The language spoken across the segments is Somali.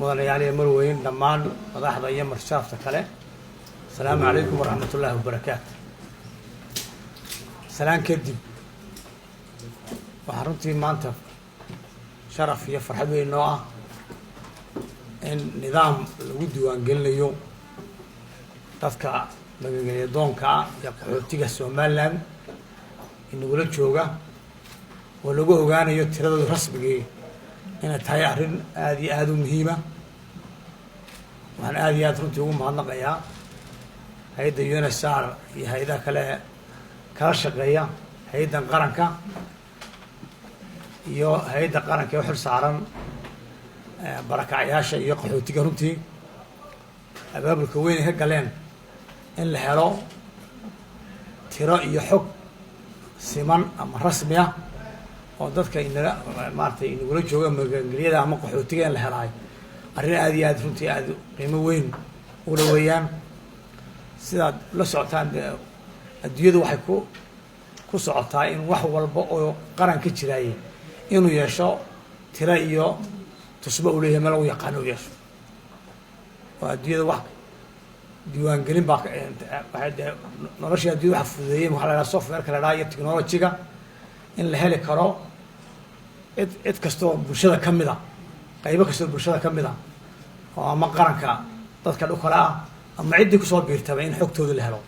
مدنيالي مروين دمان مدحض أيام مرشافة كله. السلام عليكم ورحمة الله وبركاته. سلام كدي وحرمتي مانتا شرف يا فرحة بي النوع إن نظام الودي وانقل اليوم تذكر دونكا يقعدتيك السومالان إنه ولد شوقة ولقوه كان يتردد رسمي إن تهيأرن هذه مهمة وأنا هذه أترون تقوم بهالنقيا هيدا يونسار هيدا كلا شقيا هيدا قرنكا هيدا قرنكا يوحر سعران بركة عياشة يقعدوا تجارتي أباب الكوين هيك قالين إن الحلو ترى يحب سمان أم رسمية وضدك إن مارتي إن يقولون جوا مجريدا أم قحوتية الحلاي أرينا هذه أدرنتي أد قيمة وين ولويان سيد لسعتان الديود وحكو كسعتان وحول بقى قرن كتيراي إنه يشاء ترى تصبح له ملو يقانو يشاء والديود واحد ديوان قليل باق بعد نرشي الديود حفظيه محل الصف ورك الراية التكنولوجيا إن الهلي كرو كستو برشة كمدا قريبا كستو برشة كمدا وما قرنك تذكر أخرى أما عندك صوب بيرتبعين حكتو ذي الهلو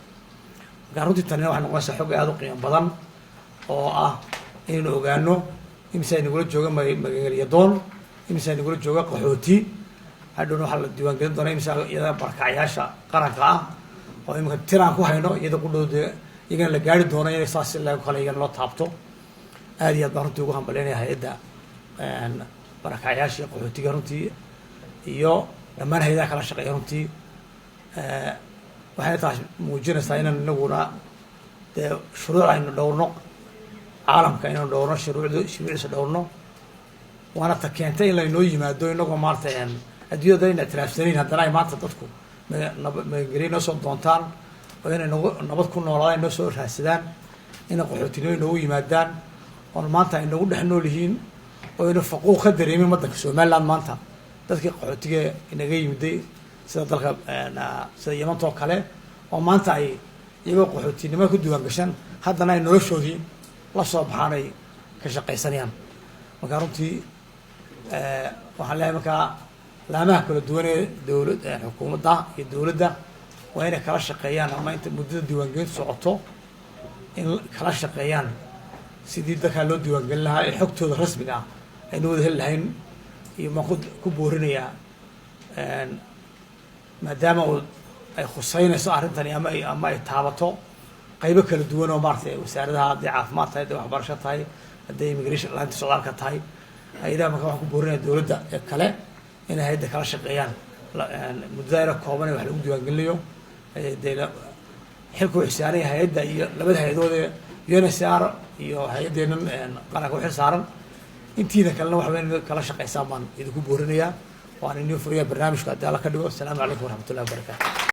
قارنتي التانية واحد نقص حق هذا قيم بدن أو إنه قانو إنسان يقول جوجا ما يدون إنسان يقول جوجا قحوتي هذا نوع الديوان قليل دون إنسان إذا بركة عياشة قرنك أو يمكن ترى كوه هنا إذا كله يمكن لقاري دون يساس الله وخليه يمكن لا تابتو هذه الضرورة وهم بلينا هيدا بركة عياشة قحوتي قرنتي يو لما هيدا كلا شقي قرنتي waxay tahay muujinaysaa inaan inaguna shuruuc aynu dhowrno caalamka inaan dhowrno shuruucdiisa dhowrno waana ta keentay in laynoo yimaado inagoo maarta adduunyada ayna tiraafsanayn haddana ay maanta dadku magangeliya noo soo doontaan oo inay nabad ku noolaadaan noo soo raadsadaan inay qaxootinimo inoogu yimaadaan oon maanta ay noogu dhex nool yihiin oo aynu faquuq ka dareemin waddanka Somaliland maanta dadkii qaxootiga inaga yimiday sida dalka sida Yemen kale oo maanta ay iyagoo qaxootinimo ku diiwaan gashan haddana ay noloshoodii la soo baxaanay ka shaqaysanayaan marka runtii waxaan leeyahay marka laamaha kala duwan ee dowladda xukuumadda iyo dowladda waa inay kala shaqeeyaan ama inta muddada diiwaangelintu socoto in kala shaqeeyaan sidii dadka loo diiwaangelin lahaa ee xogtooda rasmiga ah aynu wada heli lahayn iyo ma ku boorinayaa maadaama ay khuseynayso arrintani ama ay taabato qaybo kala duwan oo maartay wasaaradaha haddii caafimaad tahay haddii waxbarasho tahay haddii immigration laanta socdaalka tahay hay'adaha marka waxaan ku boorinaya dowladda ee kale inay hay'adda kala shaqeeyaan muddada kooban ee wax lagu diiwaangelinayo xilku xisaaray hay'adda iyo labada hay'adood ee UNHCR iyo hay'addeenan qaranka u xil saaran intiina kalena wax weyn kala shaqeysaan baan idinku boorinayaa وأنا نيو فريا برنامج قد الله كدوا السلام عليكم ورحمة الله وبركاته.